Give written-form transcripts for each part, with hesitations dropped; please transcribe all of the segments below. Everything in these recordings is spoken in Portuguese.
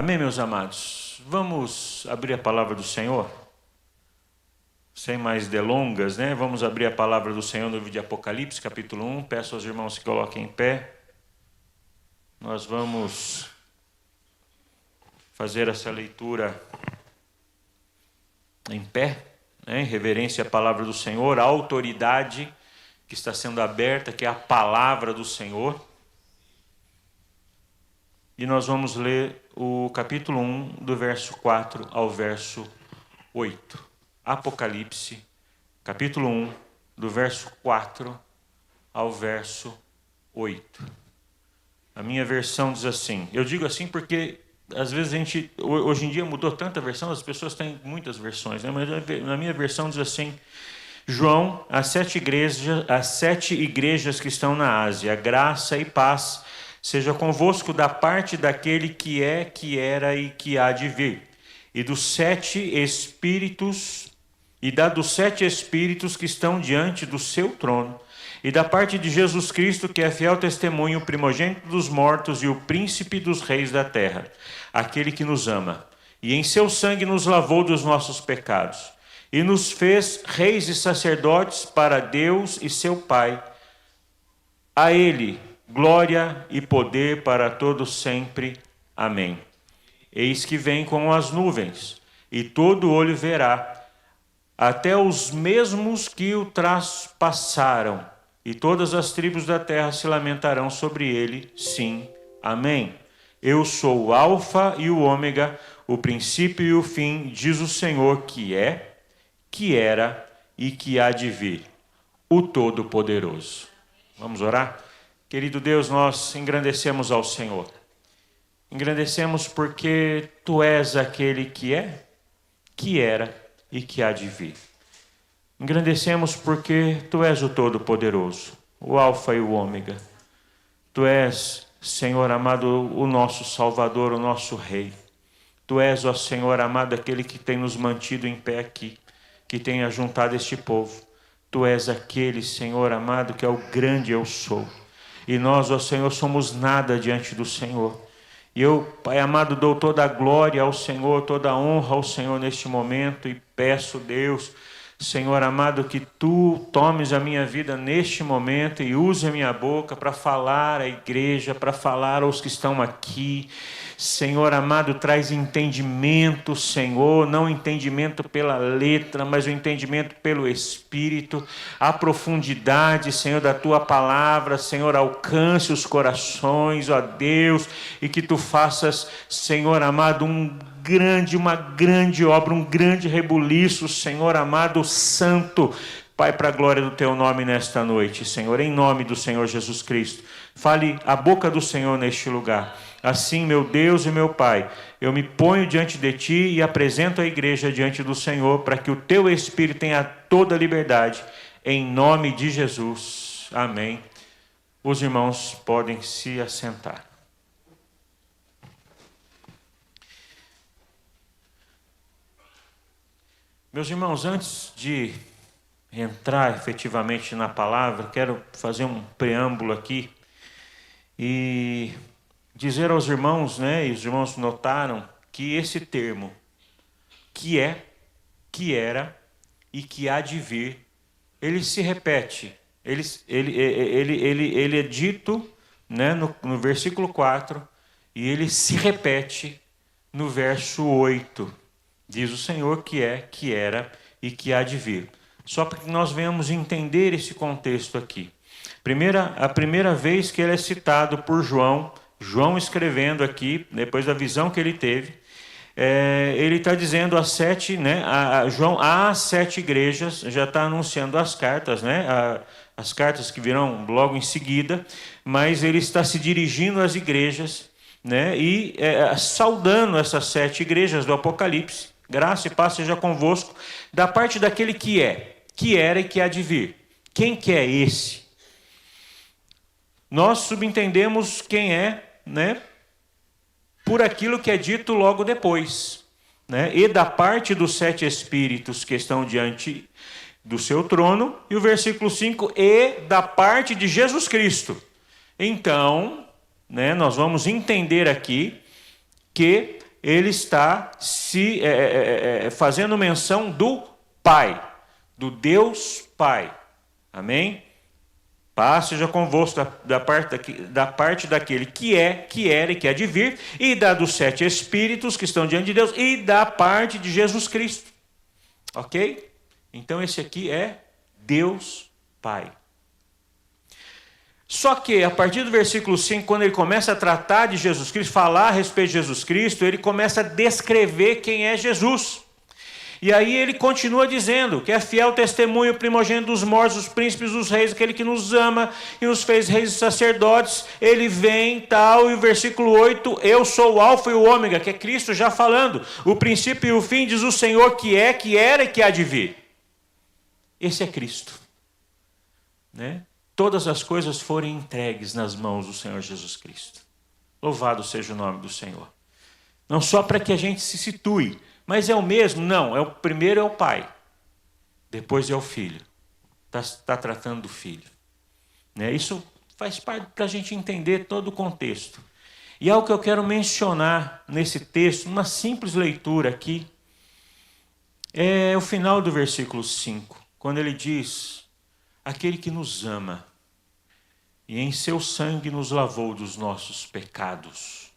Amém, meus amados? Vamos abrir a palavra do Senhor? Sem mais delongas, né? Vamos abrir a palavra do Senhor no livro de Apocalipse, capítulo 1. Peço aos irmãos que coloquem em pé. Nós vamos fazer essa leitura em pé, né? Em reverência à palavra do Senhor, a autoridade que está sendo aberta, que é a palavra do Senhor. E nós vamos ler o capítulo 1, do verso 4 ao verso 8. Apocalipse, capítulo 1, do verso 4 ao verso 8. A minha versão diz assim, eu digo assim porque às vezes hoje em dia mudou tanta versão, as pessoas têm muitas versões, né? Mas na minha versão diz assim, João, às sete igrejas que estão na Ásia, graça e paz seja convosco da parte daquele que é, que era e que há de vir, e dos sete espíritos que estão diante do seu trono, e da parte de Jesus Cristo, que é fiel testemunho, primogênito dos mortos e o príncipe dos reis da terra, aquele que nos ama, e em seu sangue nos lavou dos nossos pecados, e nos fez reis e sacerdotes para Deus e seu Pai. A ele glória e poder para todos sempre. Amém. Eis que vem com as nuvens, e todo olho verá, até os mesmos que o traspassaram, e todas as tribos da terra se lamentarão sobre ele. Sim. Amém. Eu sou o Alfa e o Ômega, o princípio e o fim, diz o Senhor, que é, que era e que há de vir, o Todo-Poderoso. Vamos orar? Querido Deus, nós engrandecemos ao Senhor. Engrandecemos porque Tu és aquele que é, que era e que há de vir. Engrandecemos porque Tu és o Todo-Poderoso, o Alfa e o Ômega. Tu és, Senhor amado, o nosso Salvador, o nosso Rei. Tu és, ó Senhor amado, aquele que tem nos mantido em pé aqui, que tem ajuntado este povo. Tu és aquele, Senhor amado, que é o grande eu sou. E nós, ó Senhor, somos nada diante do Senhor. E eu, Pai amado, dou toda a glória ao Senhor, toda a honra ao Senhor neste momento e peço, Deus, Senhor amado, que Tu tomes a minha vida neste momento e use a minha boca para falar à igreja, para falar aos que estão aqui. Senhor amado, traz entendimento, Senhor, não entendimento pela letra, mas o entendimento pelo Espírito, a profundidade, Senhor, da Tua palavra, Senhor, alcance os corações, ó Deus, e que Tu faças, Senhor amado, uma grande obra, um grande rebuliço, Senhor amado, santo, Pai, para a glória do Teu nome nesta noite, Senhor, em nome do Senhor Jesus Cristo. Fale a boca do Senhor neste lugar. Assim, meu Deus e meu Pai, eu me ponho diante de Ti e apresento a igreja diante do Senhor, para que o Teu Espírito tenha toda a liberdade, em nome de Jesus. Amém. Os irmãos podem se assentar. Meus irmãos, antes de entrar efetivamente na palavra, quero fazer um preâmbulo aqui e dizer aos irmãos, né, e os irmãos notaram que esse termo, que é, que era e que há de vir, ele se repete, ele é dito, né, no versículo 4 e ele se repete no verso 8. Diz o Senhor que é, que era e que há de vir. Só para que nós venhamos entender esse contexto aqui. A primeira vez que ele é citado por João escrevendo aqui, depois da visão que ele teve, ele está dizendo às sete, né, João, há 7 igrejas, já está anunciando as cartas, né, as cartas que virão logo em seguida, mas ele está se dirigindo às igrejas, né, e saudando essas 7 igrejas do Apocalipse. Graça e paz seja convosco, da parte daquele que é, que era e que há de vir. Quem que é esse? Nós subentendemos quem é, né, por aquilo que é dito logo depois, né, e da parte dos 7 espíritos que estão diante do seu trono, e o versículo 5, e da parte de Jesus Cristo. Então, né, nós vamos entender aqui que ele está fazendo menção do Pai, do Deus Pai. Amém? Paz seja convosco da parte daquele que é, que era e que há de vir, e da dos 7 Espíritos que estão diante de Deus, e da parte de Jesus Cristo. Ok? Então esse aqui é Deus Pai. Só que a partir do versículo 5, quando ele começa a tratar de Jesus Cristo, falar a respeito de Jesus Cristo, ele começa a descrever quem é Jesus. E aí ele continua dizendo que é fiel testemunho, primogênito dos mortos, dos príncipes, dos reis, aquele que nos ama e nos fez reis e sacerdotes. Ele vem, tal, e o versículo 8, eu sou o alfa e o ômega, que é Cristo já falando. O princípio e o fim, diz o Senhor, que é, que era e que há de vir. Esse é Cristo. Né? Todas as coisas foram entregues nas mãos do Senhor Jesus Cristo. Louvado seja o nome do Senhor. Não só para que a gente se situe, mas é o mesmo? Não, primeiro é o Pai, depois é o Filho. Está tratando do Filho. Né? Isso faz parte para a gente entender todo o contexto. E algo que eu quero mencionar nesse texto, uma simples leitura aqui, é o final do versículo 5, quando ele diz, aquele que nos ama, e em seu sangue nos lavou dos nossos pecados.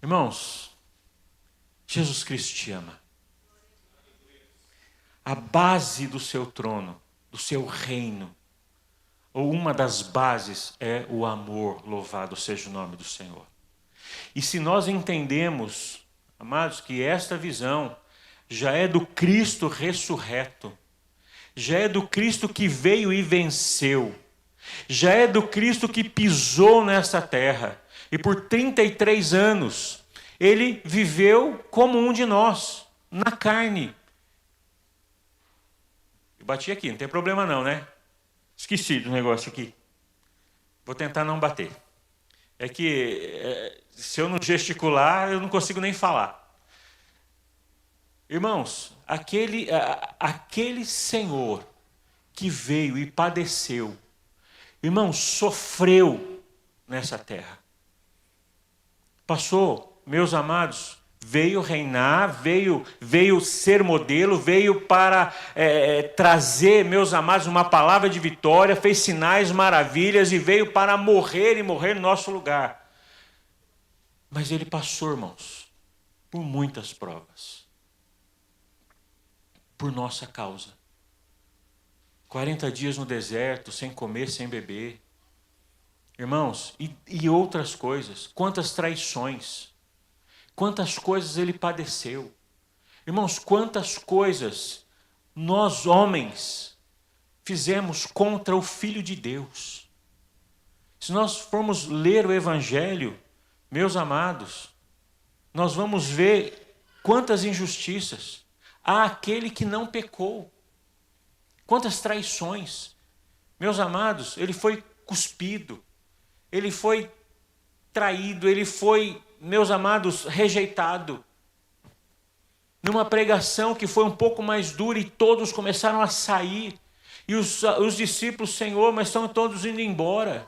Irmãos, Jesus Cristo te ama. A base do seu trono, do seu reino, ou uma das bases é o amor, louvado seja o nome do Senhor. E se nós entendemos, amados, que esta visão já é do Cristo ressurreto, já é do Cristo que veio e venceu, já é do Cristo que pisou nessa terra, e por 33 anos, ele viveu como um de nós, na carne. Eu bati aqui, não tem problema não, né? Esqueci do negócio aqui. Vou tentar não bater. É que se eu não gesticular, eu não consigo nem falar. Irmãos, aquele Senhor que veio e padeceu, irmãos, sofreu nessa terra. Passou, meus amados, veio reinar, veio ser modelo, veio para trazer, meus amados, uma palavra de vitória, fez sinais, maravilhas e veio para morrer e morrer no nosso lugar. Mas ele passou, irmãos, por muitas provas, por nossa causa. 40 dias no deserto, sem comer, sem beber. Irmãos, e outras coisas, quantas traições, quantas coisas ele padeceu. Irmãos, quantas coisas nós, homens, fizemos contra o Filho de Deus. Se nós formos ler o Evangelho, meus amados, nós vamos ver quantas injustiças. Há aquele que não pecou. Quantas traições. Meus amados, ele foi cuspido, ele foi traído, ele foi, meus amados, rejeitado. Numa pregação que foi um pouco mais dura e todos começaram a sair. E os discípulos, Senhor, mas estão todos indo embora.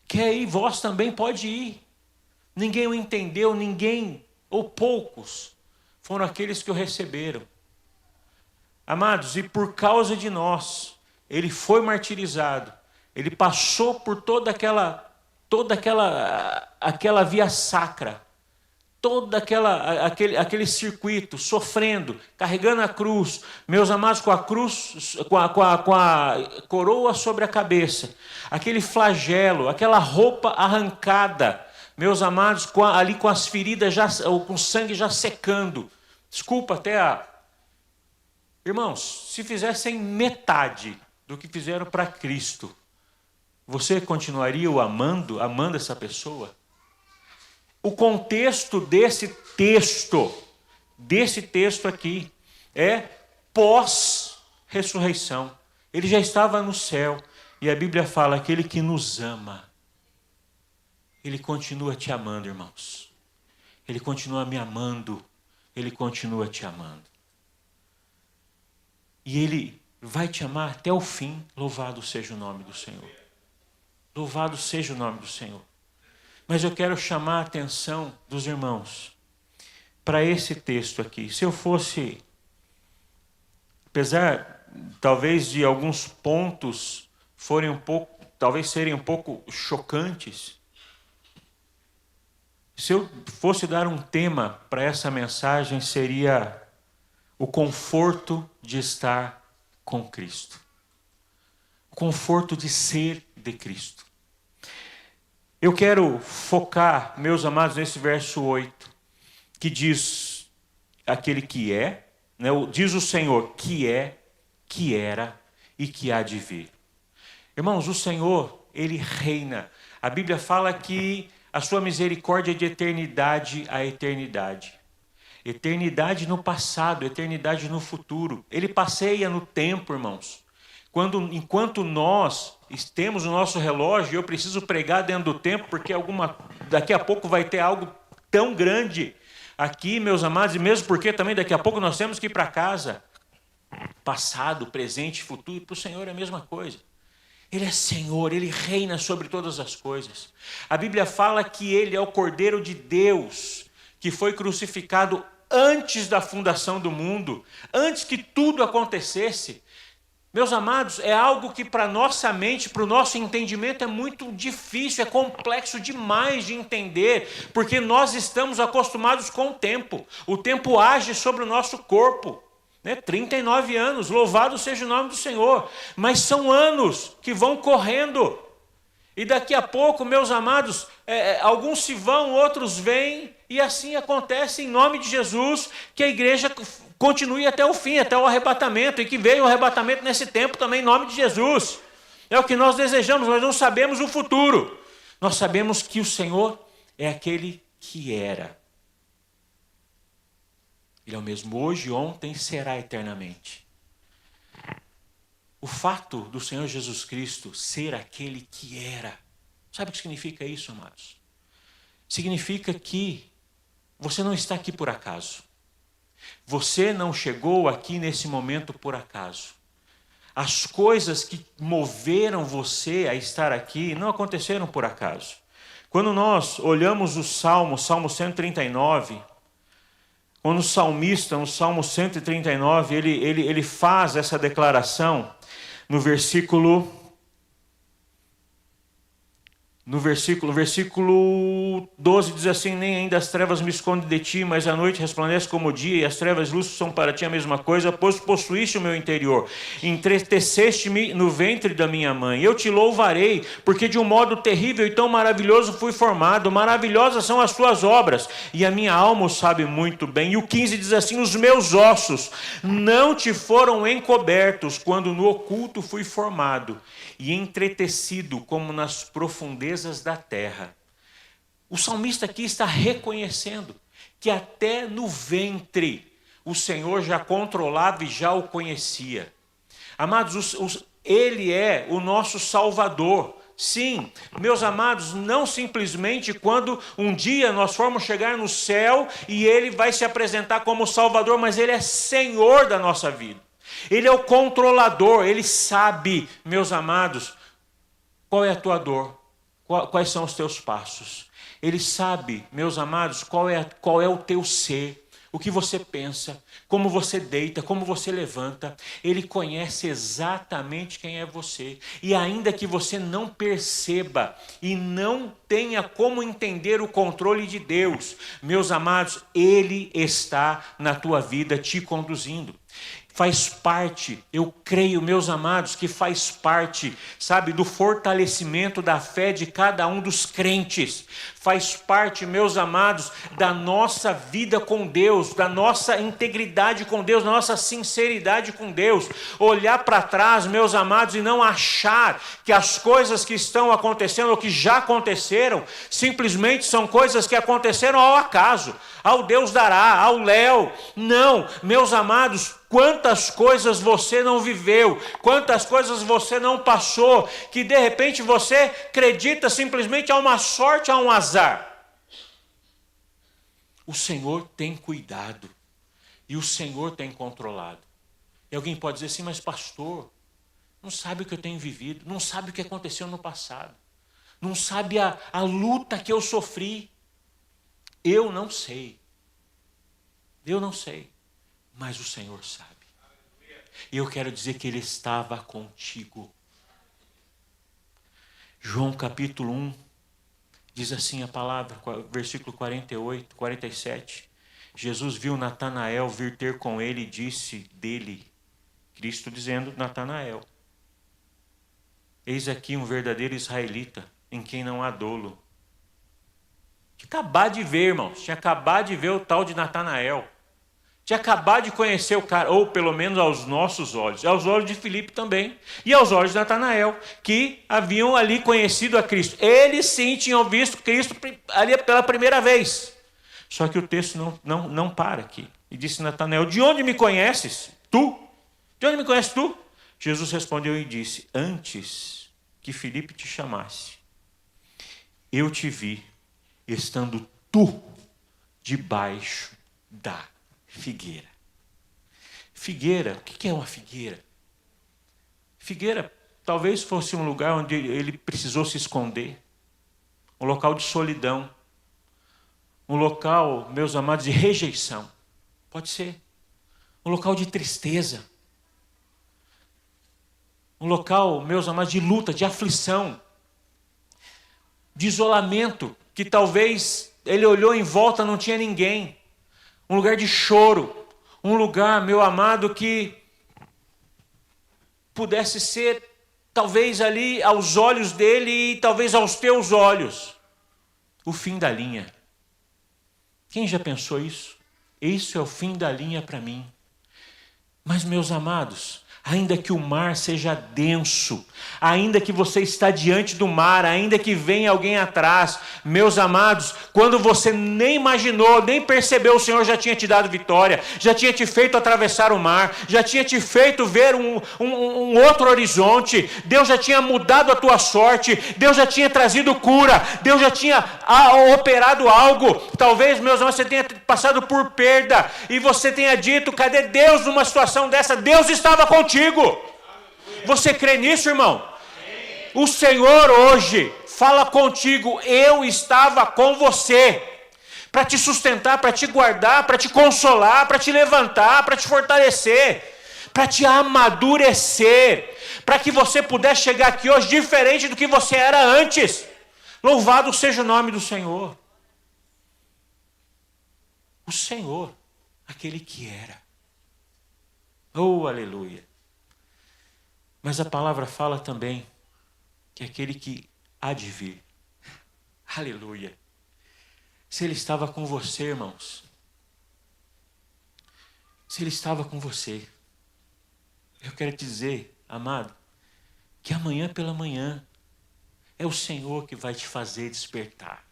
Quer ir? Vós também pode ir. Ninguém o entendeu, ninguém, ou poucos, foram aqueles que o receberam. Amados, e por causa de nós, ele foi martirizado. Ele passou por toda aquela via sacra, aquele circuito, sofrendo, carregando a cruz, meus amados, com a cruz, com a coroa sobre a cabeça, aquele flagelo, aquela roupa arrancada, meus amados, ali com as feridas, com o sangue já secando. Desculpa até Irmãos, se fizessem metade do que fizeram para Cristo, você continuaria o amando essa pessoa? O contexto desse texto aqui, é pós-ressurreição. Ele já estava no céu, e a Bíblia fala, aquele que nos ama, ele continua te amando, irmãos. Ele continua me amando, ele continua te amando. E ele vai te amar até o fim, louvado seja o nome do Senhor. Louvado seja o nome do Senhor. Mas eu quero chamar a atenção dos irmãos para esse texto aqui. Se eu fosse, apesar talvez de alguns pontos forem talvez serem um pouco chocantes, se eu fosse dar um tema para essa mensagem, seria o conforto de estar com Cristo. O conforto de ser de Cristo. Eu quero focar, meus amados, nesse verso 8, que diz aquele que é, né? Diz o Senhor que é, que era e que há de vir. Irmãos, o Senhor, Ele reina. A Bíblia fala que a sua misericórdia é de eternidade a eternidade. Eternidade no passado, eternidade no futuro. Ele passeia no tempo, irmãos. Enquanto nós temos o nosso relógio, eu preciso pregar dentro do tempo, porque daqui a pouco vai ter algo tão grande aqui, meus amados, e mesmo porque também daqui a pouco nós temos que ir para casa. Passado, presente, futuro, para o Senhor é a mesma coisa. Ele é Senhor, Ele reina sobre todas as coisas. A Bíblia fala que Ele é o Cordeiro de Deus, que foi crucificado antes da fundação do mundo, antes que tudo acontecesse. Meus amados, é algo que para nossa mente, para o nosso entendimento é muito difícil, é complexo demais de entender, porque nós estamos acostumados com o tempo. O tempo age sobre o nosso corpo. 39 anos, louvado seja o nome do Senhor. Mas são anos que vão correndo. E daqui a pouco, meus amados, alguns se vão, outros vêm, e assim acontece em nome de Jesus, que a igreja continue até o fim, até o arrebatamento, e que veio o arrebatamento nesse tempo também em nome de Jesus. É o que nós desejamos, nós não sabemos o futuro. Nós sabemos que o Senhor é aquele que era. Ele é o mesmo hoje, ontem e será eternamente. O fato do Senhor Jesus Cristo ser aquele que era, sabe o que significa isso, amados? Significa que você não está aqui por acaso. Você não chegou aqui nesse momento por acaso. As coisas que moveram você a estar aqui não aconteceram por acaso. Quando nós olhamos o Salmo 139, quando o salmista, no Salmo 139, ele faz essa declaração no versículo 12 diz assim: nem ainda as trevas me escondem de ti, mas a noite resplandece como o dia, e as trevas e luzes são para ti a mesma coisa, pois possuíste o meu interior, entreteceste-me no ventre da minha mãe. Eu te louvarei, porque de um modo terrível e tão maravilhoso fui formado, maravilhosas são as tuas obras, e a minha alma o sabe muito bem. E o 15 diz assim: os meus ossos não te foram encobertos, quando no oculto fui formado, e entretecido como nas profundezas da terra. O salmista aqui está reconhecendo que até no ventre o Senhor já controlava e já o conhecia. Amados, Ele é o nosso Salvador. Sim, meus amados, não simplesmente quando um dia nós formos chegar no céu e Ele vai se apresentar como Salvador, mas Ele é Senhor da nossa vida. Ele é o controlador, Ele sabe, meus amados, qual é a tua dor, quais são os teus passos. Ele sabe, meus amados, qual é o teu ser, o que você pensa, como você deita, como você levanta. Ele conhece exatamente quem é você. E ainda que você não perceba e não tenha como entender o controle de Deus, meus amados, Ele está na tua vida te conduzindo. Faz parte, eu creio, meus amados, que faz parte, sabe, do fortalecimento da fé de cada um dos crentes. Faz parte, meus amados, da nossa vida com Deus, da nossa integridade com Deus, da nossa sinceridade com Deus. Olhar para trás, meus amados, e não achar que as coisas que estão acontecendo ou que já aconteceram, simplesmente são coisas que aconteceram ao acaso, ao Deus dará, ao Léo. Não, meus amados, quantas coisas você não viveu, quantas coisas você não passou, que de repente você acredita simplesmente a uma sorte, a um azar. O Senhor tem cuidado e o Senhor tem controlado. E alguém pode dizer assim: mas pastor, não sabe o que eu tenho vivido, não sabe o que aconteceu no passado. não sabe a luta que eu sofri. Eu não sei. Eu não sei. Mas o Senhor sabe. E eu quero dizer que Ele estava contigo. João capítulo 1, diz assim a palavra, versículo 48, 47. Jesus viu Natanael vir ter com ele e disse dele, Cristo dizendo, Natanael, eis aqui um verdadeiro israelita, em quem não há dolo. Tinha acabado de ver, irmãos, tinha acabado de ver o tal de Natanael. Tinha acabado de conhecer o cara, ou pelo menos aos nossos olhos, aos olhos de Filipe também, e aos olhos de Natanael, que haviam ali conhecido a Cristo. Eles sim tinham visto Cristo ali pela primeira vez. Só que o texto não para aqui. E disse Natanael, de onde me conheces? Tu? De onde me conheces tu? Jesus respondeu e disse, antes que Filipe te chamasse, eu te vi, estando tu debaixo da figueira. Figueira, o que é uma figueira? Figueira talvez fosse um lugar onde ele precisou se esconder, um local de solidão, um local, meus amados, de rejeição. Pode ser. Um local de tristeza. Um local, meus amados, de luta, de aflição, de isolamento, que talvez ele olhou em volta, não tinha ninguém. Um lugar de choro, um lugar, meu amado, que pudesse ser, talvez ali, aos olhos dele e talvez aos teus olhos, o fim da linha. Quem já pensou isso? Isso é o fim da linha para mim. Mas, meus amados, ainda que o mar seja denso, ainda que você está diante do mar, ainda que venha alguém atrás, meus amados, quando você nem imaginou, nem percebeu, o Senhor já tinha te dado vitória, já tinha te feito atravessar o mar, já tinha te feito ver um outro horizonte, Deus já tinha mudado a tua sorte, Deus já tinha trazido cura, Deus já tinha operado algo. Talvez, meus amados, você tenha passado por perda, e você tenha dito, cadê Deus numa situação dessa? Deus estava contigo. Você crê nisso, irmão? O Senhor hoje fala contigo, eu estava com você, para te sustentar, para te guardar, para te consolar, para te levantar, para te fortalecer, para te amadurecer, para que você pudesse chegar aqui hoje diferente do que você era antes. Louvado seja o nome do Senhor. O Senhor, aquele que era. Oh, aleluia. Mas a palavra fala também que aquele que há de vir. Aleluia. Se Ele estava com você, irmãos. Se Ele estava com você. Eu quero te dizer, amado, que amanhã pela manhã é o Senhor que vai te fazer despertar.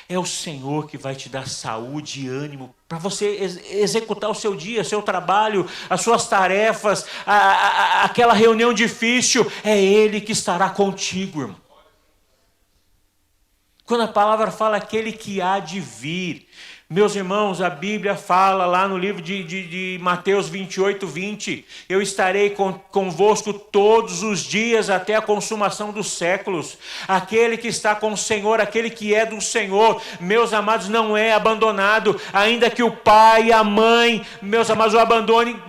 É o Senhor que vai te dar saúde e ânimo para você executar o seu dia, seu trabalho, as suas tarefas, aquela reunião difícil. É Ele que estará contigo, irmão. Quando a palavra fala aquele que há de vir, meus irmãos, a Bíblia fala lá no livro de Mateus 28, 20, eu estarei convosco todos os dias até a consumação dos séculos. Aquele que está com o Senhor, aquele que é do Senhor, meus amados, não é abandonado, ainda que o pai e a mãe, meus amados, o abandonem,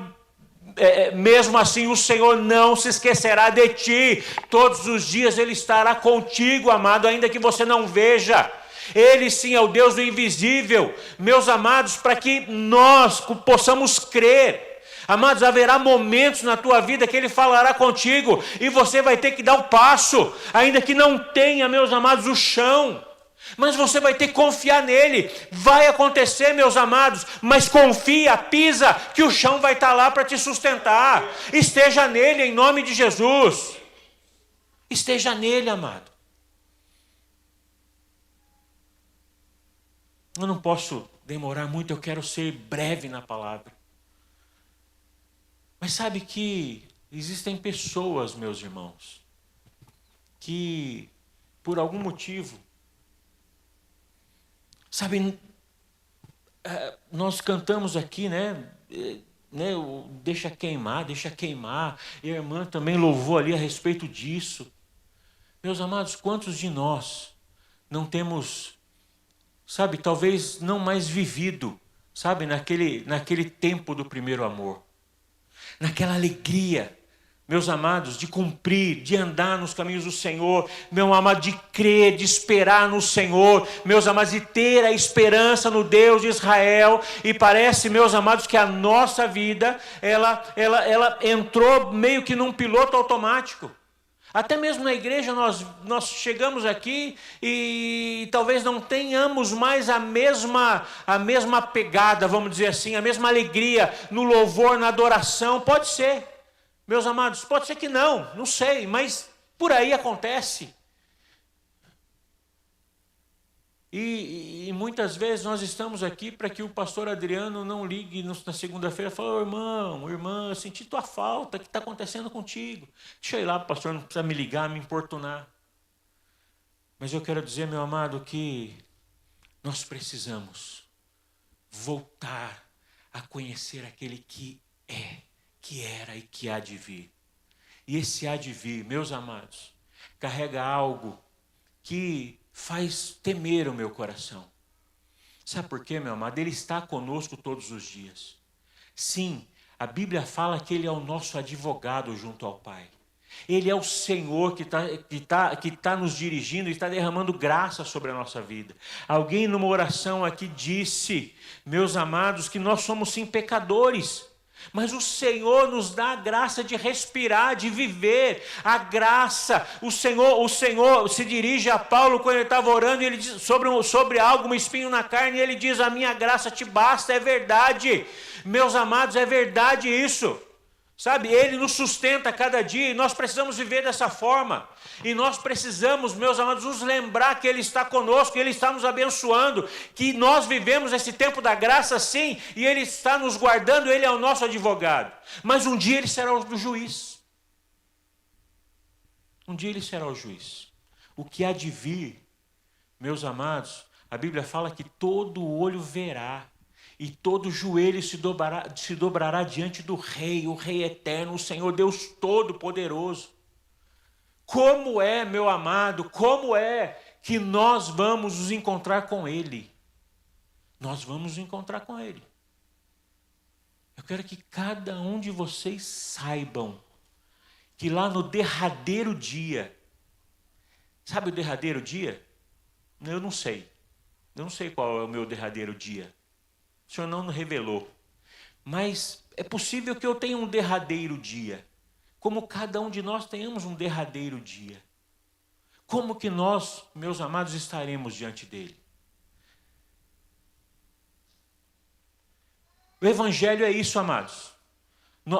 mesmo assim o Senhor não se esquecerá de ti. Todos os dias Ele estará contigo, amado, ainda que você não veja. Ele sim é o Deus do invisível, meus amados, para que nós possamos crer. Amados, haverá momentos na tua vida que Ele falará contigo e você vai ter que dar o passo, ainda que não tenha, meus amados, o chão. Mas você vai ter que confiar nele. Vai acontecer, meus amados, mas confia, pisa, que o chão vai estar lá para te sustentar. Esteja nele em nome de Jesus. Esteja nele, amado. Eu não posso demorar muito, eu quero ser breve na palavra. Mas sabe que existem pessoas, meus irmãos, que por algum motivo, sabe, nós cantamos aqui, né, deixa queimar, e a irmã também louvou ali a respeito disso. Meus amados, quantos de nós não temos, sabe, talvez não mais vivido, sabe, naquele tempo do primeiro amor, naquela alegria, meus amados, de cumprir, de andar nos caminhos do Senhor, meu amado, de crer, de esperar no Senhor, meus amados, de ter a esperança no Deus de Israel. E parece, meus amados, que a nossa vida, ela entrou meio que num piloto automático. Até mesmo na igreja nós chegamos aqui e talvez não tenhamos mais a mesma pegada, vamos dizer assim, a mesma alegria no louvor, na adoração. Pode ser, meus amados, pode ser que não sei, mas por aí acontece. E muitas vezes nós estamos aqui para que o pastor Adriano não ligue na segunda-feira e fale: "Ô, irmão, irmã, eu senti tua falta, o que está acontecendo contigo? Deixa eu ir lá, pastor, não precisa me ligar, me importunar." Mas eu quero dizer, meu amado, que nós precisamos voltar a conhecer aquele que é, que era e que há de vir. E esse há de vir, meus amados, carrega algo que faz temer o meu coração. Sabe por quê, meu amado? Ele está conosco todos os dias. Sim, a Bíblia fala que Ele é o nosso advogado junto ao Pai. Ele é o Senhor que tá nos dirigindo e está derramando graça sobre a nossa vida. Alguém numa oração aqui disse, meus amados, que nós somos sim pecadores, mas o Senhor nos dá a graça de respirar, de viver, a graça. O Senhor se dirige a Paulo quando ele estava orando, e ele diz sobre algo, um espinho na carne, e ele diz: "A minha graça te basta." É verdade, meus amados, é verdade isso. Sabe, Ele nos sustenta a cada dia e nós precisamos viver dessa forma. E nós precisamos, meus amados, nos lembrar que Ele está conosco, que Ele está nos abençoando, que nós vivemos esse tempo da graça sim, e Ele está nos guardando, Ele é o nosso advogado. Mas um dia Ele será o juiz. Um dia Ele será o juiz. O que há de vir, meus amados, a Bíblia fala que todo olho verá. E todo joelho se dobrará diante do Rei, o Rei eterno, o Senhor Deus Todo-Poderoso. Como é, meu amado, como é que nós vamos nos encontrar com Ele? Nós vamos nos encontrar com Ele. Eu quero que cada um de vocês saibam que lá no derradeiro dia, sabe o derradeiro dia? Eu não sei qual é o meu derradeiro dia. O Senhor não nos revelou. Mas é possível que eu tenha um derradeiro dia. Como cada um de nós tenhamos um derradeiro dia. Como que nós, meus amados, estaremos diante dele? O Evangelho é isso, amados.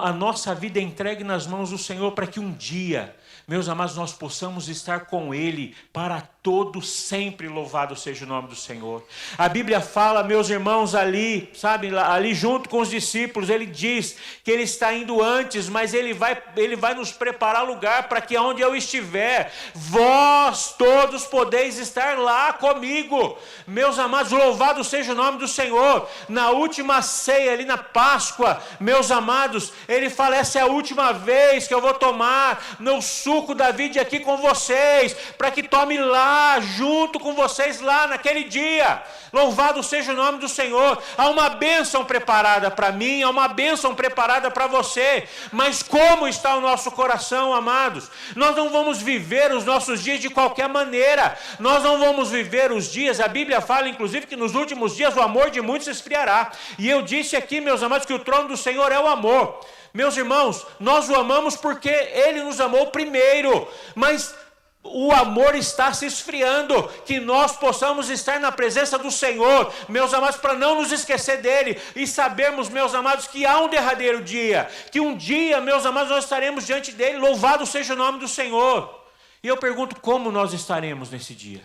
A nossa vida é entregue nas mãos do Senhor para que um dia, meus amados, nós possamos estar com Ele para todo sempre. Louvado seja o nome do Senhor. A Bíblia fala, meus irmãos, ali, sabe, ali junto com os discípulos, Ele diz que Ele está indo antes, mas Ele vai nos preparar lugar para que onde eu estiver, vós todos podeis estar lá comigo. Meus amados, louvado seja o nome do Senhor. Na última ceia, ali na Páscoa, meus amados, Ele fala: essa é a última vez que eu vou tomar meu suco da vida aqui com vocês, para que tome lá, junto com vocês, lá naquele dia. Louvado seja o nome do Senhor. Há uma bênção preparada para mim, há uma bênção preparada para você. Mas como está o nosso coração, amados? Nós não vamos viver os nossos dias de qualquer maneira. Nós não vamos viver os dias, a Bíblia fala inclusive que nos últimos dias o amor de muitos se esfriará. E eu disse aqui, meus amados, que o trono do Senhor é o amor. Meus irmãos, nós o amamos porque Ele nos amou primeiro, mas o amor está se esfriando, que nós possamos estar na presença do Senhor, meus amados, para não nos esquecer dEle, e sabermos, meus amados, que há um derradeiro dia, que um dia, meus amados, nós estaremos diante dEle. Louvado seja o nome do Senhor. E eu pergunto, como nós estaremos nesse dia?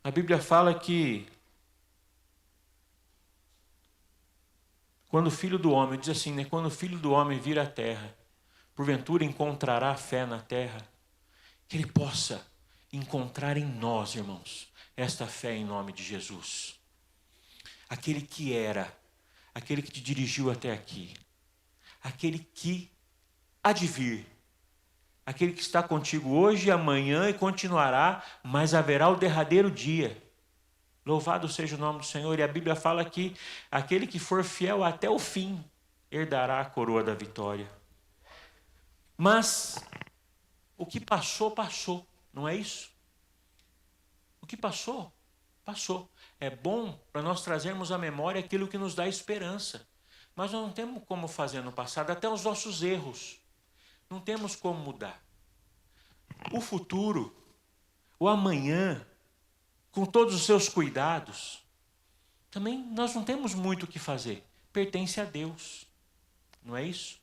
A Bíblia fala que quando o Filho do Homem, diz assim, né? Quando o Filho do Homem vir à terra, porventura encontrará fé na terra, que Ele possa encontrar em nós, irmãos, esta fé em nome de Jesus. Aquele que era, aquele que te dirigiu até aqui, aquele que há de vir, aquele que está contigo hoje e amanhã e continuará, mas haverá o derradeiro dia. Louvado seja o nome do Senhor. E a Bíblia fala que aquele que for fiel até o fim herdará a coroa da vitória. Mas o que passou, passou, não é isso? O que passou, passou. É bom para nós trazermos à memória aquilo que nos dá esperança. Mas nós não temos como fazer no passado, até os nossos erros. Não temos como mudar. O futuro, o amanhã, com todos os seus cuidados, também nós não temos muito o que fazer. Pertence a Deus, não é isso?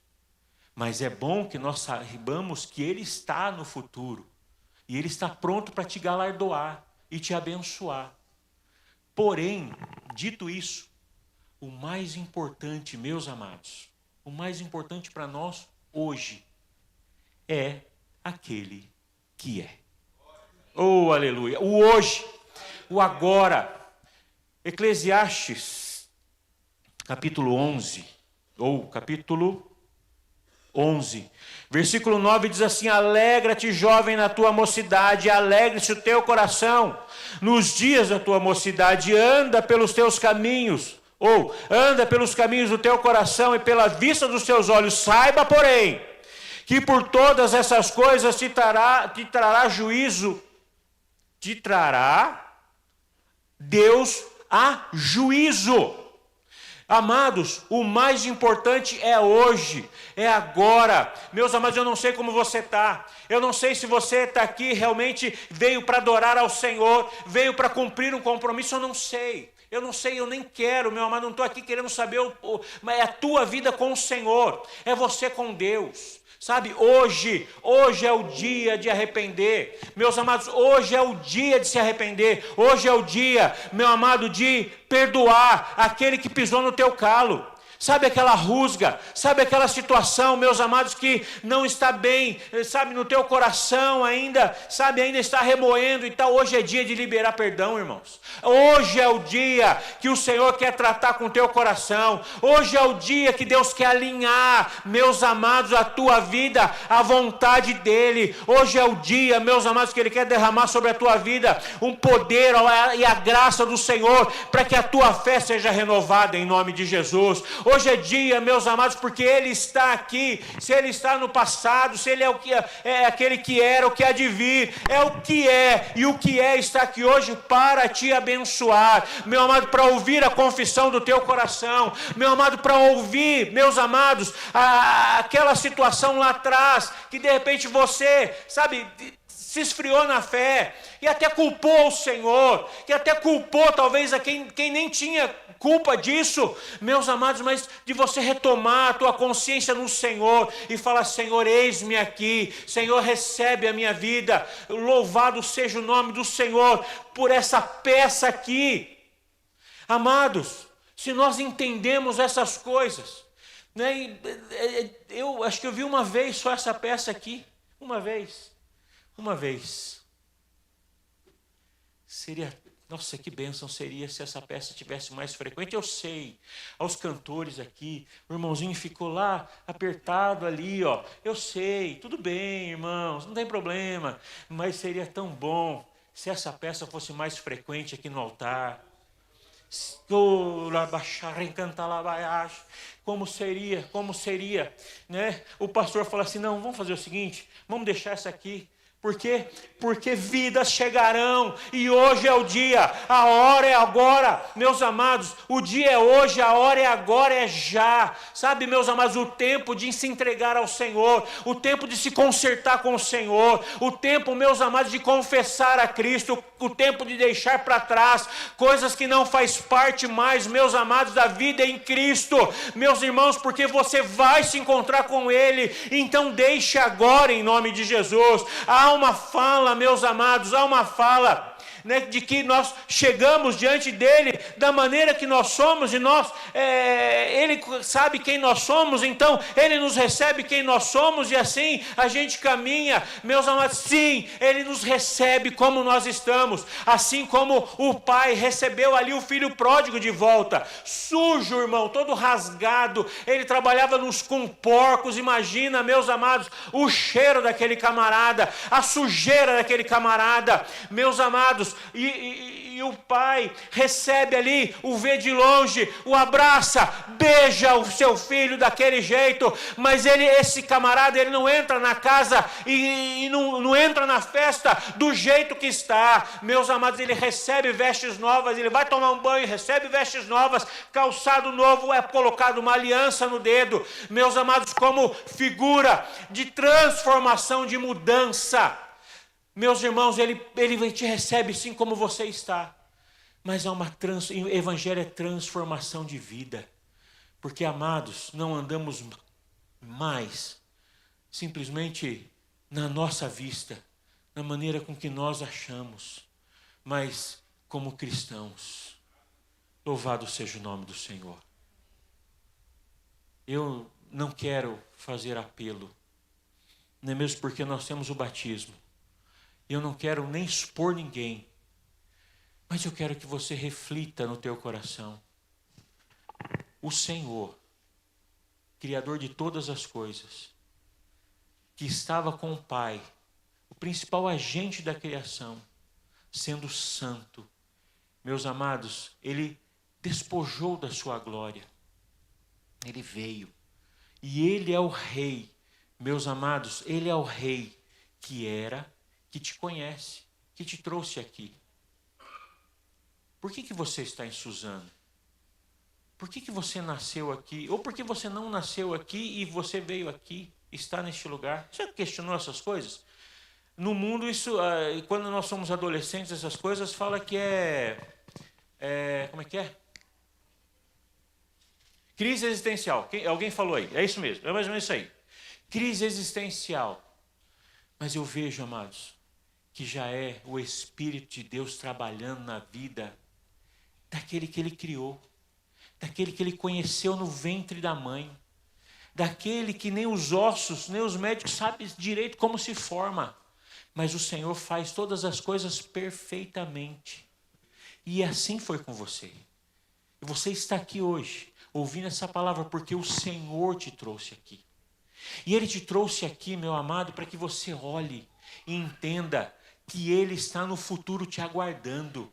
Mas é bom que nós saibamos que Ele está no futuro. E Ele está pronto para te galardoar e te abençoar. Porém, dito isso, o mais importante, meus amados, o mais importante para nós hoje é aquele que é. Oh, aleluia! O hoje, o agora. Eclesiastes, capítulo 11, ou capítulo 11, versículo 9 diz assim: alegra-te, jovem, na tua mocidade, alegre-se o teu coração nos dias da tua mocidade, anda pelos teus caminhos, ou anda pelos caminhos do teu coração e pela vista dos teus olhos. Saiba, porém, que por todas essas coisas te trará juízo, te trará Deus a juízo. Amados, o mais importante é hoje, é agora. Meus amados, eu não sei como você está. Eu não sei se você está aqui realmente veio para adorar ao Senhor, veio para cumprir um compromisso, eu não sei. Eu não sei, eu nem quero, meu amado, não estou aqui querendo saber, mas é a tua vida com o Senhor, é você com Deus. Sabe, hoje é o dia de arrepender. Meus amados, hoje é o dia de se arrepender. Hoje é o dia, meu amado, de perdoar aquele que pisou no teu calo. Sabe aquela rusga, sabe aquela situação, meus amados, que não está bem, sabe, no teu coração ainda, sabe, ainda está remoendo e tal. Hoje é dia de liberar perdão, irmãos. Hoje é o dia que o Senhor quer tratar com o teu coração. Hoje é o dia que Deus quer alinhar, meus amados, a tua vida à vontade dEle. Hoje é o dia, meus amados, que Ele quer derramar sobre a tua vida um poder e a graça do Senhor, para que a tua fé seja renovada em nome de Jesus. Hoje é dia, meus amados, porque Ele está aqui. Se Ele está no passado, se Ele é o que é aquele que era, o que há de vir, é o que é, e o que é está aqui hoje para te abençoar, meu amado, para ouvir a confissão do teu coração, meu amado, para ouvir, meus amados, aquela situação lá atrás, que de repente você, sabe, se esfriou na fé, e até culpou o Senhor, que até culpou talvez a quem nem tinha culpa disso, meus amados, mas de você retomar a tua consciência no Senhor e falar: Senhor, eis-me aqui, Senhor, recebe a minha vida, louvado seja o nome do Senhor por essa peça aqui. Amados, se nós entendemos essas coisas, né, eu acho que eu vi uma vez só essa peça aqui, uma vez, seria, nossa, que bênção seria se essa peça tivesse mais frequente. Eu sei, aos cantores aqui, o irmãozinho ficou lá apertado ali, ó. Eu sei, tudo bem, irmãos, não tem problema, mas seria tão bom se essa peça fosse mais frequente aqui no altar. Como seria, né? O pastor fala assim: não, vamos fazer o seguinte, vamos deixar essa aqui. Por quê? Porque vidas chegarão, e hoje é o dia, a hora é agora, meus amados, o dia é hoje, a hora é agora, é já, sabe, meus amados, o tempo de se entregar ao Senhor, o tempo de se consertar com o Senhor, o tempo, meus amados, de confessar a Cristo, o tempo de deixar para trás coisas que não faz parte mais, meus amados, da vida em Cristo, meus irmãos, porque você vai se encontrar com Ele, então deixe agora em nome de Jesus. Há uma fala, meus amados, há uma fala né, de que nós chegamos diante dele da maneira que nós somos, e ele sabe quem nós somos, então ele nos recebe quem nós somos, e assim a gente caminha. Meus amados, sim, ele nos recebe como nós estamos, assim como o pai recebeu ali o filho pródigo de volta, sujo, irmão, todo rasgado. Ele trabalhava com porcos. Imagina, meus amados, o cheiro daquele camarada, a sujeira daquele camarada, meus amados, e o pai recebe ali, o vê de longe, o abraça, beija o seu filho daquele jeito, mas esse camarada, ele não entra na casa e não entra na festa do jeito que está. Meus amados, ele recebe vestes novas, ele vai tomar um banho, recebe vestes novas, calçado novo, é colocado uma aliança no dedo, meus amados, como figura de transformação, de mudança. Meus irmãos, ele te recebe sim como você está, mas o evangelho é transformação de vida, porque, amados, não andamos mais simplesmente na nossa vista, na maneira com que nós achamos, mas como cristãos. Louvado seja o nome do Senhor. Eu não quero fazer apelo, nem mesmo porque nós temos o batismo. Eu não quero nem expor ninguém, mas eu quero que você reflita no teu coração. O Senhor, Criador de todas as coisas, que estava com o Pai, o principal agente da criação, sendo santo, meus amados, ele despojou da sua glória. Ele veio. E ele é o rei, meus amados, ele é o rei que te conhece, que te trouxe aqui. Por que você está em Suzano? Por que você nasceu aqui? Ou por que você não nasceu aqui e você veio aqui, está neste lugar? Você já questionou essas coisas? No mundo, quando nós somos adolescentes, essas coisas fala que como é que é? Crise existencial. Alguém falou aí, é isso mesmo, é mais ou menos isso aí. Crise existencial. Mas eu vejo, amados, que já é o Espírito de Deus trabalhando na vida daquele que ele criou, daquele que ele conheceu no ventre da mãe, daquele que nem os ossos, nem os médicos sabem direito como se forma, mas o Senhor faz todas as coisas perfeitamente. E assim foi com você. E você está aqui hoje, ouvindo essa palavra, porque o Senhor te trouxe aqui. E Ele te trouxe aqui, meu amado, para que você olhe e entenda que Ele está no futuro te aguardando.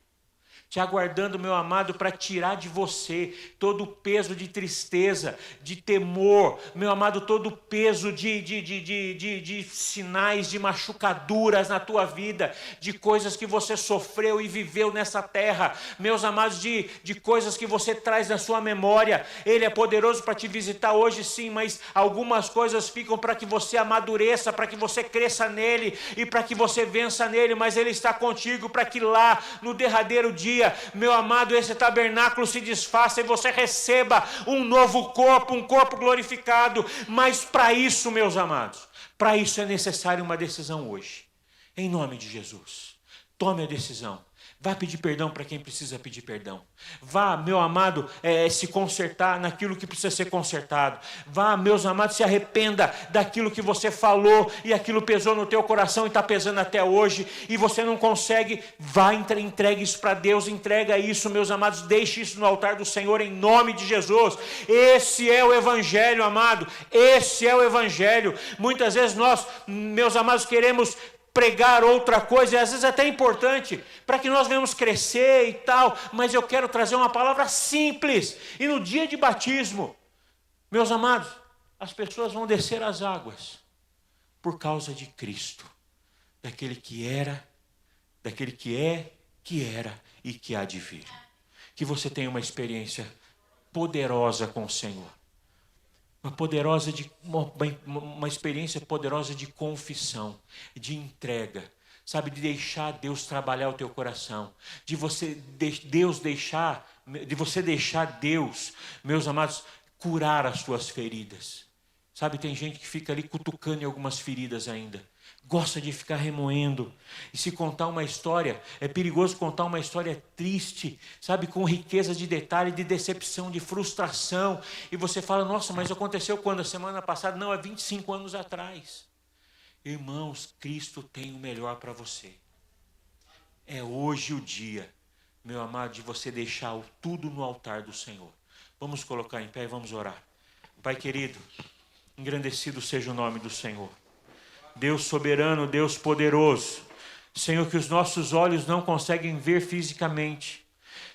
Te aguardando, meu amado, para tirar de você todo o peso de tristeza, de temor, meu amado, todo o peso de sinais, de machucaduras na tua vida, de coisas que você sofreu e viveu nessa terra, meus amados, de coisas que você traz na sua memória. Ele é poderoso para te visitar hoje, sim, mas algumas coisas ficam para que você amadureça, para que você cresça nele e para que você vença nele, mas ele está contigo para que lá, no derradeiro dia, meu amado, esse tabernáculo se desfaça e você receba um novo corpo, um corpo glorificado. Mas para isso, meus amados, para isso é necessário uma decisão hoje. Em nome de Jesus, tome a decisão. Vá pedir perdão para quem precisa pedir perdão. Vá, meu amado, se consertar naquilo que precisa ser consertado. Vá, meus amados, se arrependa daquilo que você falou e aquilo pesou no teu coração e está pesando até hoje e você não consegue. Vá, entregue isso para Deus, entrega isso, meus amados, deixe isso no altar do Senhor em nome de Jesus. Esse é o Evangelho, amado, esse é o Evangelho. Muitas vezes nós, meus amados, queremos pregar outra coisa, e às vezes até importante, para que nós venhamos crescer e tal, mas eu quero trazer uma palavra simples. E no dia de batismo, meus amados, as pessoas vão descer as águas, por causa de Cristo, daquele que era, daquele que é, que era e que há de vir. Que você tenha uma experiência poderosa com o Senhor. Uma experiência poderosa de confissão, de entrega, sabe, de deixar Deus trabalhar o teu coração, de você deixar Deus, meus amados, curar as tuas feridas. Sabe, tem gente que fica ali cutucando em algumas feridas ainda, gosta de ficar remoendo. E se contar uma história, é perigoso contar uma história triste, sabe, com riqueza de detalhe, de decepção, de frustração. E você fala, nossa, mas aconteceu quando? A semana passada? Não, há 25 anos atrás. Irmãos, Cristo tem o melhor para você. É hoje o dia, meu amado, de você deixar tudo no altar do Senhor. Vamos colocar em pé e vamos orar. Pai querido, engrandecido seja o nome do Senhor. Deus soberano, Deus poderoso. Senhor, que os nossos olhos não conseguem ver fisicamente.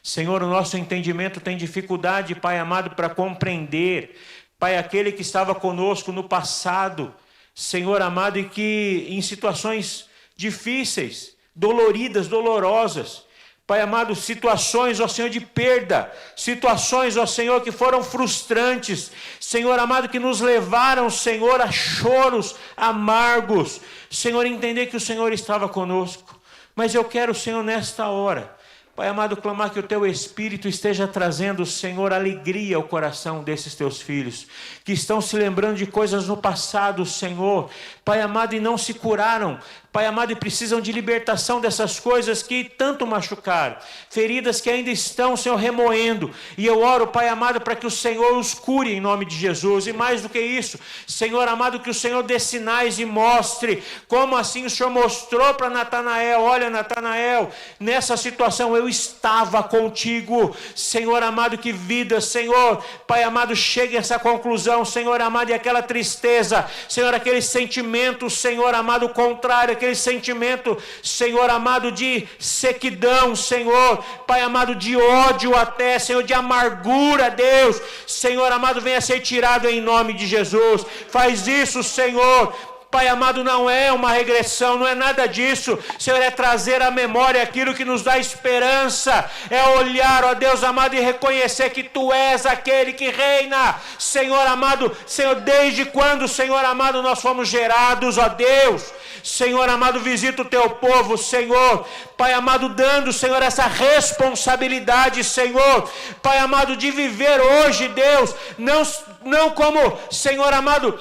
Senhor, o nosso entendimento tem dificuldade, Pai amado, para compreender. Pai, aquele que estava conosco no passado, Senhor amado, e que em situações difíceis, doloridas, dolorosas, Pai amado, situações, ó Senhor, de perda, situações, ó Senhor, que foram frustrantes, Senhor amado, que nos levaram, Senhor, a choros amargos, Senhor, entender que o Senhor estava conosco. Mas eu quero, Senhor, nesta hora, Pai amado, clamar que o Teu Espírito esteja trazendo, Senhor, alegria ao coração desses Teus filhos, que estão se lembrando de coisas no passado, Senhor, Pai amado, e não se curaram, Pai amado, e precisam de libertação dessas coisas que tanto machucaram, feridas que ainda estão, Senhor, remoendo. E eu oro, Pai amado, para que o Senhor os cure em nome de Jesus. E mais do que isso, Senhor amado, que o Senhor dê sinais e mostre, como assim o Senhor mostrou para Natanael. Olha, Natanael, nessa situação eu estava contigo. Senhor amado, que vida, Senhor, Pai amado, chegue a essa conclusão, Senhor amado, e aquela tristeza, Senhor, aquele sentimento, Senhor amado, contrário, aquele sentimento, Senhor amado, de sequidão, Senhor, Pai amado, de ódio até, Senhor, de amargura, Deus, Senhor amado, venha ser tirado em nome de Jesus. Faz isso, Senhor. Pai amado, não é uma regressão, não é nada disso, Senhor, é trazer à memória aquilo que nos dá esperança, é olhar, ó Deus amado, e reconhecer que Tu és aquele que reina, Senhor amado, Senhor, desde quando, Senhor amado, nós fomos gerados, ó Deus, Senhor amado, visita o Teu povo, Senhor, Pai amado, dando, Senhor, essa responsabilidade, Senhor, Pai amado, de viver hoje, Deus, não como, Senhor amado,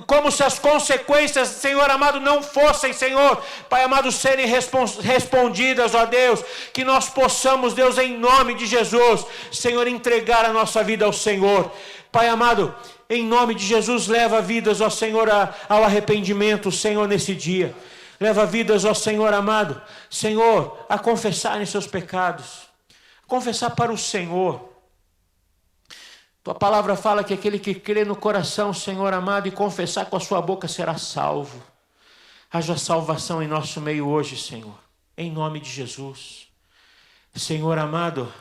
como se as consequências, Senhor amado, não fossem, Senhor, Pai amado, serem respondidas, ó Deus, que nós possamos, Deus, em nome de Jesus, Senhor, entregar a nossa vida ao Senhor. Pai amado, em nome de Jesus, leva vidas, ó Senhor, ao arrependimento, Senhor, nesse dia. Leva vidas, ó Senhor amado, Senhor, a confessarem seus pecados, confessar para o Senhor. Tua palavra fala que aquele que crê no coração, Senhor amado, e confessar com a sua boca será salvo. Haja salvação em nosso meio hoje, Senhor, em nome de Jesus. Senhor amado,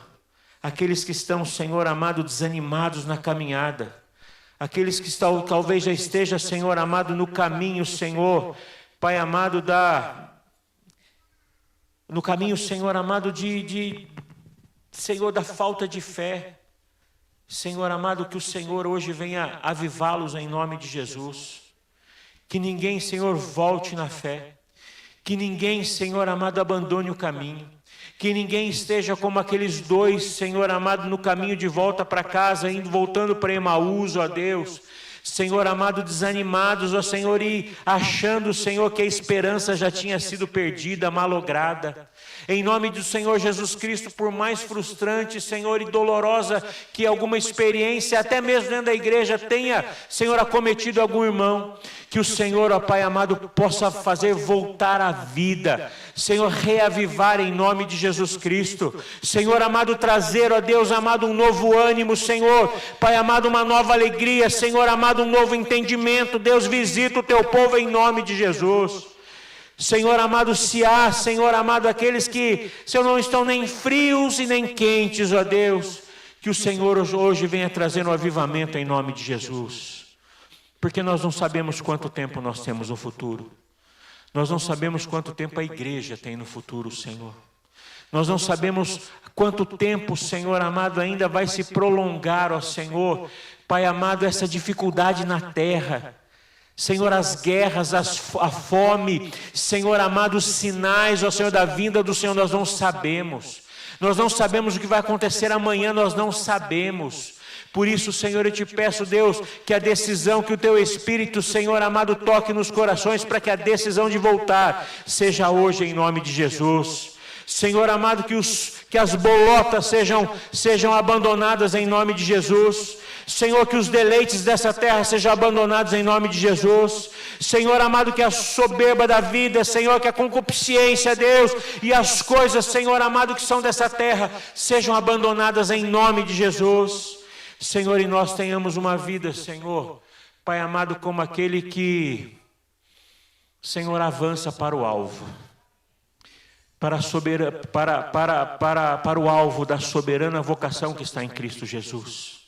aqueles que estão, Senhor amado, desanimados na caminhada, aqueles que estão, talvez já esteja, Senhor amado, no caminho, Senhor, Pai amado, no caminho, Senhor amado, Senhor, da falta de fé. Senhor amado, que o Senhor hoje venha avivá-los em nome de Jesus. Que ninguém, Senhor, volte na fé. Que ninguém, Senhor amado, abandone o caminho. Que ninguém esteja como aqueles dois, Senhor amado, no caminho de volta para casa, voltando para Emaús, ó Deus. Senhor amado, desanimados, ó Senhor, e achando, Senhor, que a esperança já tinha sido perdida, malograda. Em nome do Senhor Jesus Cristo, por mais frustrante, Senhor, e dolorosa que alguma experiência, até mesmo dentro da igreja, tenha, Senhor, acometido algum irmão, que o Senhor, ó Pai amado, possa fazer voltar à vida, Senhor, reavivar em nome de Jesus Cristo, Senhor amado, trazer, ó Deus amado, um novo ânimo, Senhor, Pai amado, uma nova alegria, Senhor amado, um novo entendimento. Deus, visita o Teu povo em nome de Jesus. Senhor amado, se há, Senhor amado, aqueles que, Senhor, não estão nem frios e nem quentes, ó Deus, que o Senhor hoje venha trazer um avivamento em nome de Jesus. Porque nós não sabemos quanto tempo nós temos no futuro. Nós não sabemos quanto tempo a igreja tem no futuro, Senhor. Nós não sabemos quanto tempo, Senhor amado, ainda vai se prolongar, ó Senhor, Pai amado, essa dificuldade na terra. Senhor, as guerras, a fome, Senhor amado, os sinais, ó Senhor, da vinda do Senhor, nós não sabemos. Nós não sabemos o que vai acontecer amanhã, nós não sabemos. Por isso, Senhor, eu te peço, Deus, que a decisão, que o teu Espírito, Senhor amado, toque nos corações, para que a decisão de voltar seja hoje em nome de Jesus. Senhor amado, que as bolotas sejam abandonadas em nome de Jesus. Senhor, que os deleites dessa terra sejam abandonados em nome de Jesus. Senhor amado, que a soberba da vida, Senhor, que a concupiscência, Deus, e as coisas, Senhor amado, que são dessa terra, sejam abandonadas em nome de Jesus. Senhor, e nós tenhamos uma vida, Senhor, Pai amado, como aquele que, Senhor, avança para o alvo. Para o alvo da soberana vocação que está em Cristo Jesus.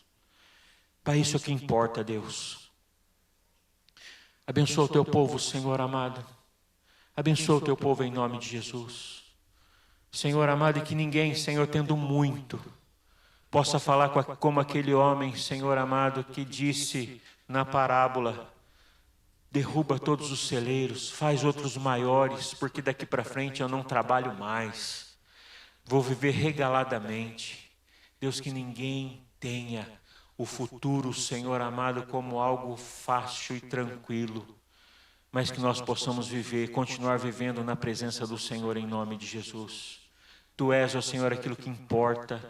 Pai, isso é o que importa, Deus. Abençoa o teu povo, Senhor amado. Abençoa o teu povo em nome de Jesus. Senhor amado, e que ninguém, Senhor, tendo muito, possa falar como aquele homem, Senhor amado, que disse na parábola: derruba todos os celeiros, faz outros maiores, porque daqui para frente eu não trabalho mais. Vou viver regaladamente. Deus, que ninguém tenha o futuro, Senhor amado, como algo fácil e tranquilo, mas que nós possamos viver, continuar vivendo na presença do Senhor em nome de Jesus. Tu és, ó Senhor, aquilo que importa.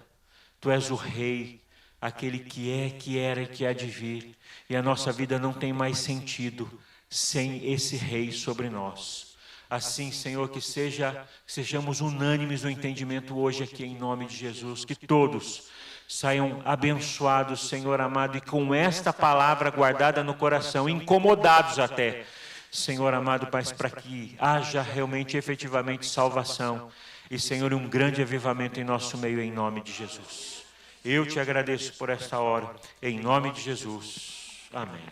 Tu és o Rei, aquele que é, que era e que há de vir. E a nossa vida não tem mais sentido sem esse Rei sobre nós. Assim, Senhor, que sejamos unânimes no entendimento hoje aqui em nome de Jesus. Que todos saiam abençoados, Senhor amado, e com esta palavra guardada no coração, incomodados até, Senhor amado, Pai, para que haja realmente, efetivamente, salvação. E, Senhor, um grande avivamento em nosso meio, em nome de Jesus. Eu te agradeço por esta hora, em nome de Jesus. Amém.